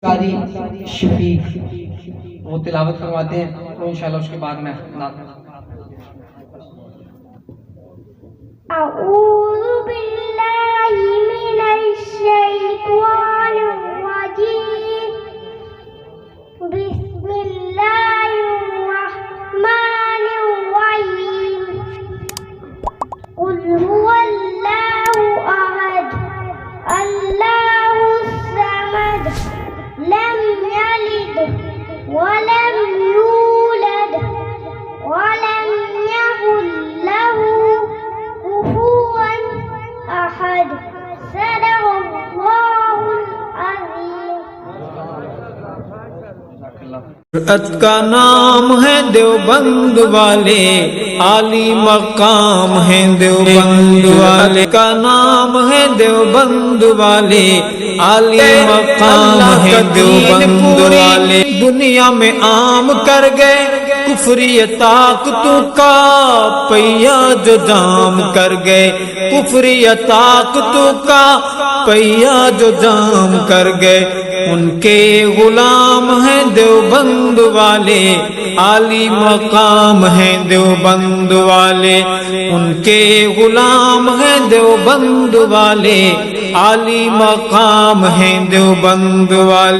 कारी शफीक वो तिलावत करवाते हैं, तो इंशाल्लाह उसके बाद मैं अऊज़ु बिल्लाहि मिनश शैतानिर रजीम। बिस्मिल्लाहिर रहमानिर रहीम। कुल हुवल्लाहु अहद अल्लाहुस समद लम यलिद वलम यूलद वलम यकुल लहू कुफुवन अहद। सदक़ल्लाहुल अज़ीम। कुरान का नाम है देवबंद वाले, आली मकाम है देवबंद वाले का नाम है देवबंद वाले, आली मकाम है देवबंद वाले। दुनिया में आम कर गए कुफरी ताकतों का पहिया जो जाम कर गए, कुफरी ताकतों का पहिया जो जाम कर गए। उनके गुलाम हैं देवबंद वाले, आली मकाम हैं देवबंद वाले। उनके गुलाम हैं देवबंद वाले, आली मकाम हैं देवबंद वाले।